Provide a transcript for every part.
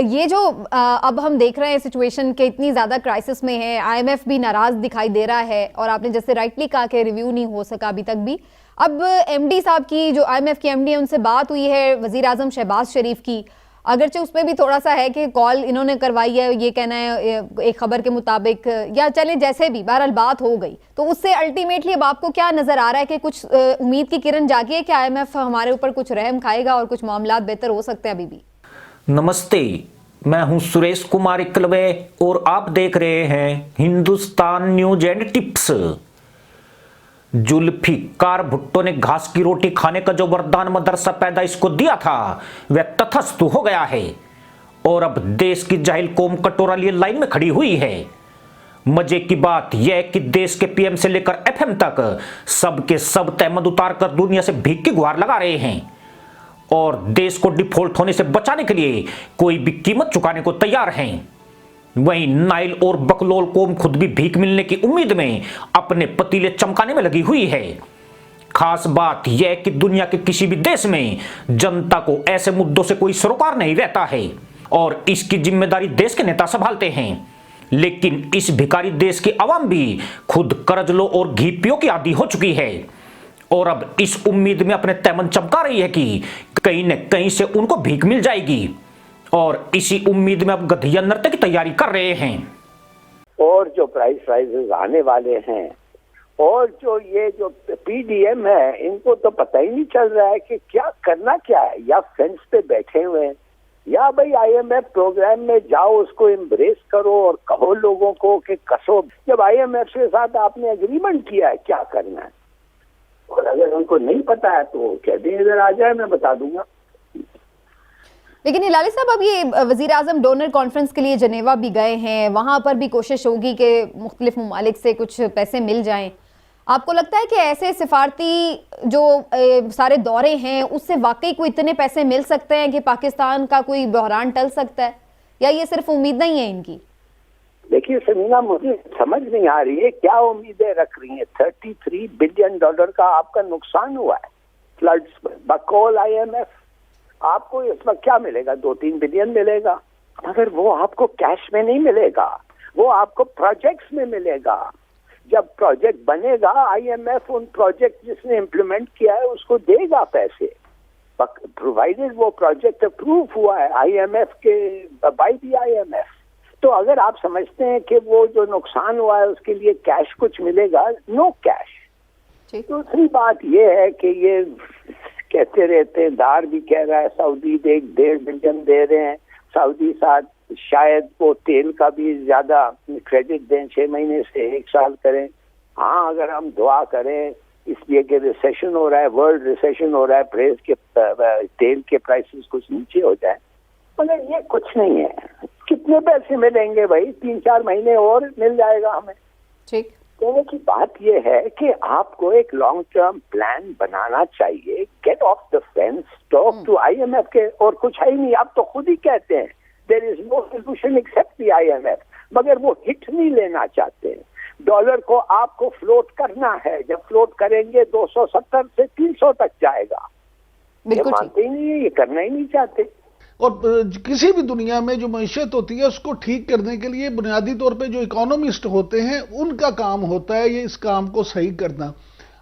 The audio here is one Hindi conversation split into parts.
ये जो अब हम देख रहे हैं सिचुएशन के इतनी ज़्यादा क्राइसिस में है, आईएमएफ भी नाराज़ दिखाई दे रहा है और आपने जैसे राइटली कहा कि रिव्यू नहीं हो सका अभी तक भी। अब एमडी साहब की, जो आईएमएफ की एमडी है, उनसे बात हुई है वज़ीर आज़म शहबाज शरीफ की, अगरचे उसमें भी थोड़ा सा है कि कॉल इन्होंने करवाई है, ये कहना है एक खबर के मुताबिक, या चले जैसे भी, बहरहाल बात हो गई, तो उससे अल्टीमेटली अब आपको क्या नज़र आ रहा है कि कुछ उम्मीद की किरण जागी है कि आईएमएफ हमारे ऊपर कुछ रहम खाएगा और कुछ मामला बेहतर हो सकते हैं अभी भी? नमस्ते, मैं हूं सुरेश कुमार इकलवे और आप देख रहे हैं Hindustan news and tips. Zulfikar Bhutto ने घास की रोटी खाने का जो वरदान मदरसा पैदाइश को दिया था वह तथस्थ हो गया है और अब देश की जाहिल कौम कटोरा लिए लाइन में खड़ी हुई है। मजे की बात यह है कि देश के पीएम से लेकर एफएम तक सबके सब तहमद उतार कर दुनिया से भीख की गुहार लगा रहे हैं और देश को डिफॉल्ट होने से बचाने के लिए कोई भी कीमत चुकाने को तैयार हैं। वहीं नाइल और बकलोल कौम खुद भी भीख मिलने की उम्मीद में अपने पतीले चमकाने में लगी हुई है। खास बात यह है कि दुनिया के किसी भी देश में जनता को ऐसे मुद्दों से कोई सरोकार नहीं रहता है और इसकी जिम्मेदारी देश के नेता संभालते हैं। लेकिन इस भिखारी देश की आवाम भी खुद कर्ज लो और घी पियो की आदी हो चुकी है और अब इस उम्मीद में अपने तैमन चमका रही है कि कहीं न कहीं से उनको भीख मिल जाएगी और इसी उम्मीद में अब गधिया नृत्य की तैयारी कर रहे हैं। और जो प्राइस राइजेस आने वाले हैं और जो पीडीएम है, इनको तो पता ही नहीं चल रहा है कि क्या करना क्या है। या फेंस पे बैठे हुए हैं या भाई आईएमएफ प्रोग्राम में जाओ, उसको एम्ब्रेस करो और कहो लोगों को कि कसो। जब आईएमएफ के साथ आपने एग्रीमेंट किया है क्या करना है, और अगर उनको नहीं पता है तो कहते हैं इधर आ जाए, मैं बता दूंगा। लेकिन हिलाली साहब, अब ये वजीर आजम डोनर कॉन्फ्रेंस के लिए जनेवा भी गए हैं, वहां पर भी कोशिश होगी कि मुख्तलिफ ममालिक से कुछ पैसे मिल जाएं। आपको लगता है कि ऐसे सिफारती जो सारे दौरे हैं उससे वाकई कोई इतने पैसे मिल सकते हैं कि पाकिस्तान का कोई बहरान टल सकता है, या ये सिर्फ उम्मीद नहीं है इनकी? देखिए समीना, मुझे समझ नहीं आ रही है क्या उम्मीदें रख रही हैं। $33 बिलियन का आपका नुकसान हुआ है फ्लड्स में। बकौल आईएमएफ आपको इस वक्त क्या मिलेगा? 2-3 बिलियन मिलेगा, मगर वो आपको कैश में नहीं मिलेगा, वो आपको प्रोजेक्ट्स में मिलेगा। जब प्रोजेक्ट बनेगा आईएमएफ उन प्रोजेक्ट जिसने इम्प्लीमेंट किया है उसको देगा पैसे, प्रोवाइडेड वो प्रोजेक्ट अप्रूव हुआ है आईएमएफ के बाय द आईएमएफ। तो अगर आप समझते हैं कि वो जो नुकसान हुआ है उसके लिए कैश कुछ मिलेगा, नो कैश। दूसरी बात ये है कि ये कहते रहते हैं, दार भी कह रहा है सऊदी 1.5 बिलियन दे रहे हैं, सऊदी साथ शायद वो तेल का भी ज्यादा क्रेडिट दें, 6 महीने से 1 साल करें। हाँ, अगर हम दुआ करें इसलिए कि रिसेशन हो रहा है, वर्ल्ड रिसेशन हो रहा है, प्रेस के तेल के प्राइसेस कुछ नीचे हो जाए, मगर ये कुछ नहीं है। कितने पैसे मिलेंगे भाई? 3-4 महीने और मिल जाएगा हमें। ठीक, कहने की बात यह है कि आपको एक लॉन्ग टर्म प्लान बनाना चाहिए। Get off the fence, talk to IMF के, और कुछ है ही नहीं। आप तो खुद ही कहते हैं there is no solution except the IMF, मगर वो हिट नहीं लेना चाहते। डॉलर को आपको फ्लोट करना है, जब फ्लोट करेंगे 270 से 300 तक जाएगा। ये मानते ही नहीं है, ये करना ही नहीं चाहते। और किसी भी दुनिया में जो मईशत होती है उसको ठीक करने के लिए बुनियादी तौर पे जो इकोनॉमिस्ट होते हैं उनका काम होता है ये इस काम को सही करना।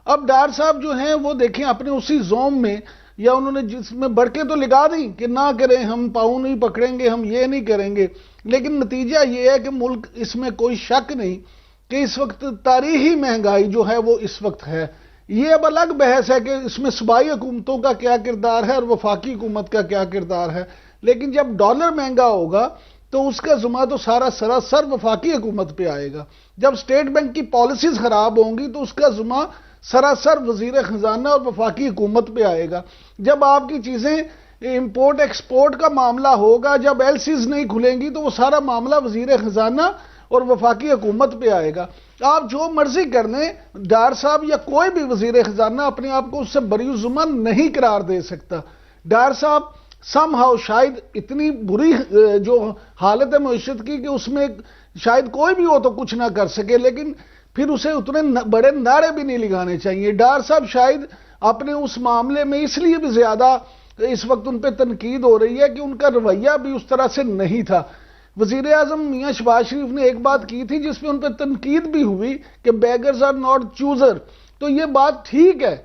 अब डार साहब जो हैं वो देखें अपने उसी जोम में, या उन्होंने जिसमें बढ़के तो लगा दी कि ना करें, हम पाँव नहीं पकड़ेंगे, हम ये नहीं करेंगे, लेकिन नतीजा ये है कि मुल्क, इसमें कोई शक नहीं कि इस वक्त तारीखी महंगाई जो है वो इस वक्त है। ये अब अलग बहस है कि इसमें सूबाई हुकूमतों का क्या किरदार है और वफाकी हुकूमत का क्या किरदार है, लेकिन जब डॉलर महंगा होगा तो उसका जुमा तो सारा सरासर वफाकी हुकूमत पे आएगा। जब स्टेट बैंक की पॉलिसीज खराब होंगी तो उसका जुमा सरासर वजीर खजाना और वफाकी हुकूमत पे आएगा। जब आपकी चीजें इंपोर्ट एक्सपोर्ट का मामला होगा, जब एलसीज नहीं खुलेंगी तो वो सारा मामला वजीर खजाना और वफाकी हुकूमत पे आएगा। आप जो मर्जी कर लें, डार साहब या कोई भी वजीर खजाना अपने आप को उससे बरी जुमा नहीं करार दे सकता। डार साहब समहाउ शायद इतनी बुरी जो हालत है मईशत की कि उसमें शायद कोई भी हो तो कुछ ना कर सके, लेकिन फिर उसे उतने बड़े नारे भी नहीं लगाने चाहिए। डार साहब शायद अपने उस मामले में इसलिए भी ज्यादा इस वक्त उन पर तनकीद हो रही है कि उनका रवैया भी उस तरह से नहीं था। वजीर आजम मियां शहबाज शरीफ ने एक बात की थी जिसमें उन पर तनकीद भी हुई कि बेगर्स आर नॉट चूजर, तो ये बात ठीक है।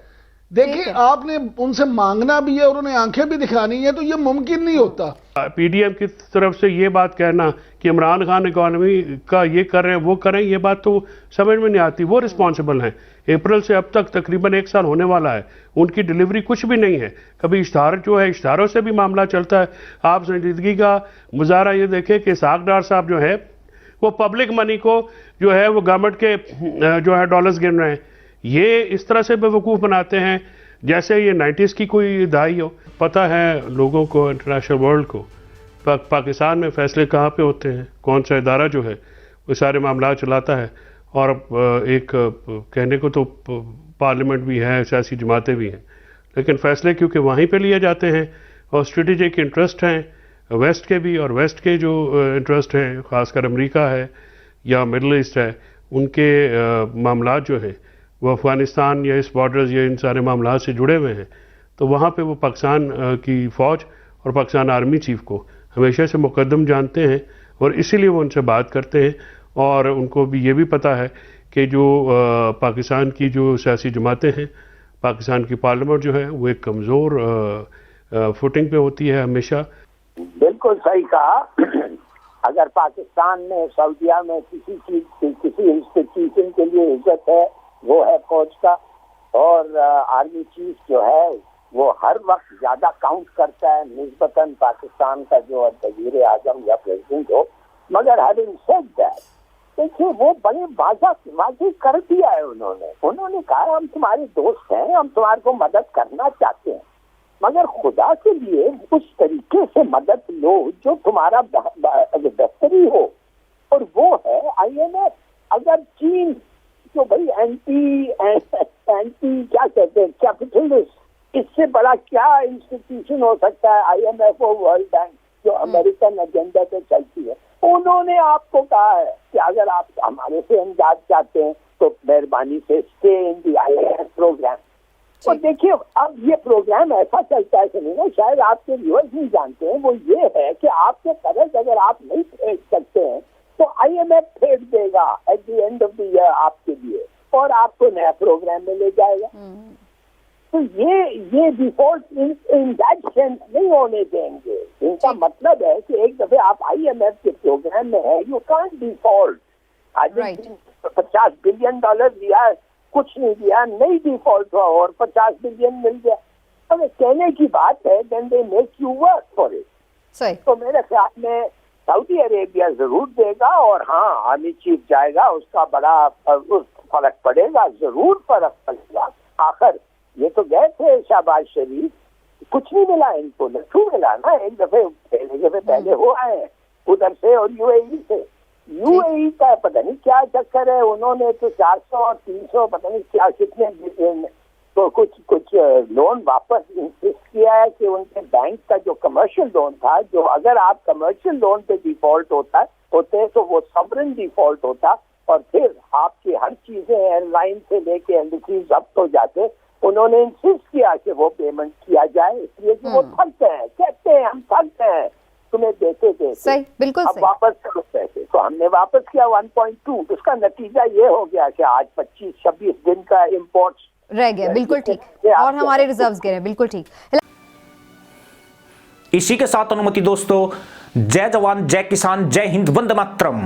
देखिए आपने उनसे मांगना भी है और उन्हें आंखें भी दिखानी है, तो ये मुमकिन नहीं होता। पीडीएम की तरफ से ये बात कहना कि इमरान खान इकॉनमी का ये कर रहे हैं वो करें, ये बात तो समझ में नहीं आती। वो रिस्पॉन्सिबल हैं। अप्रैल से अब तक तकरीबन 1 साल होने वाला है, उनकी डिलीवरी कुछ भी नहीं है। कभी इश्तहार जो है, इश्तहारों से भी मामला चलता है। आप संजीदगी का मुजाहरा ये देखें कि इसहाक डार साहब जो है वो पब्लिक मनी को जो है वो गवर्नमेंट के जो है डॉलर्स गिन रहे हैं। ये इस तरह से बेवकूफ़ बनाते हैं जैसे ये 90s की कोई दहाई हो। पता है लोगों को, इंटरनेशनल वर्ल्ड को, पाकिस्तान में फैसले कहाँ पे होते हैं, कौन सा इदारा जो है वो सारे मामला चलाता है। और एक कहने को तो पार्लियामेंट भी है, सियासी जमातें भी हैं, लेकिन फैसले क्योंकि वहीं पे लिए जाते हैं और स्ट्रेटेजिक इंटरेस्ट हैं वेस्ट के भी, और वेस्ट के जो इंटरेस्ट हैं ख़ासकर अमेरिका है या मिडल ईस्ट है, उनके मामला जो है वो अफ़गानिस्तान या इस बॉर्डर्स या इन सारे मामला से जुड़े हुए हैं। तो वहाँ पे वो पाकिस्तान की फ़ौज और पाकिस्तान आर्मी चीफ को हमेशा से मुकद्दम जानते हैं और इसीलिए वो उनसे बात करते हैं। और उनको भी ये भी पता है कि जो पाकिस्तान की जो सियासी जमातें हैं, पाकिस्तान की पार्लियामेंट जो है वो एक कमज़ोर फुटिंग पे होती है हमेशा। बिल्कुल सही कहा। अगर पाकिस्तान में, सऊदीया में किसी चीज, किसी इंस्टीट्यूशन के लिए इज्जत है वो है फौज का, और आर्मी चीफ जो है वो हर वक्त ज्यादा काउंट करता है निस्बतन पाकिस्तान का जो वजीर आजम या प्रेसिडेंट हो। मगर हैविंग सेड दैट, देखिए वो बड़े वाज़ेह कर दिया है उन्होंने कहा हम तुम्हारे दोस्त हैं, हम तुम्हारे को मदद करना चाहते हैं, मगर खुदा के लिए उस तरीके से मदद लो जो तुम्हारा बेहतरी हो, और वो है IMF। अगर चीन जो भाई एंटी क्या कहते हैं कैपिटलिस्ट, इससे बड़ा क्या इंस्टीट्यूशन हो सकता है IMF और वर्ल्ड बैंक जो अमेरिकन एजेंडा पे चलती है। उन्होंने आपको कहा है कि अगर आप हमारे से इमदाद चाहते हैं तो मेहरबानी से stay in the IMF program. और देखिए अब ये प्रोग्राम ऐसा चलता है ना, शायद आपके व्यूअर्स नहीं जानते हैं, वो ये है कि आपके कर्ज अगर आप नहीं फेड सकते हैं तो IMF फेड देगा at the end of the year आपके लिए, और आपको नया प्रोग्राम में ले जाएगा। तो ये डिफॉल्ट इन दैट सेंस नहीं होने देंगे। इनका मतलब है कि एक दफे आप IMF के प्रोग्राम में है, यू कांट डिफॉल्ट। आज $50 बिलियन दिया, कुछ नहीं दिया, नहीं डिफॉल्ट हुआ और 50 बिलियन मिल गया। अब कहने की बात है, then they make you work for it. तो मेरे ख्याल में सऊदी अरेबिया जरूर देगा, और हाँ आर्मी चीफ जाएगा, उसका बड़ा फर्क पड़ेगा, जरूर फर्क पड़ेगा। आखिर ये तो गए थे शहबाज शरीफ, कुछ नहीं मिला इनको, लट्ठू मिला ना एक दफे पहले हो आए हैं उधर से और UAE से। UAE का पता नहीं क्या चक्कर है, उन्होंने तो 400 और 300 पता नहीं क्या कितने तो कुछ लोन वापस इंसिस्ट किया है कि उनके बैंक का जो कमर्शियल लोन था, जो अगर आप कमर्शियल लोन पे डिफॉल्ट होते तो वो सॉवरेन डिफॉल्ट होता, और फिर आपकी हर चीजें एयरलाइन से लेके एम्बेसी जब्त हो जाते। उन्होंने इंसिस्ट किया कि वो पेमेंट किया जाए, इसलिए कि वो थक गए, कहते हैं हम थक गए तुम्हें देते सही, बिल्कुल अब वापस करो पैसे। तो हमने वापस किया 1.2। उसका नतीजा ये हो गया कि आज 25-26 दिन का इम्पोर्ट रह गया। बिल्कुल ठीक, और हमारे रिजर्व्स गिरे। बिल्कुल ठीक। इसी के साथ अनुमति दोस्तों, जय जवान जय किसान जय हिंद, वंदे मातरम।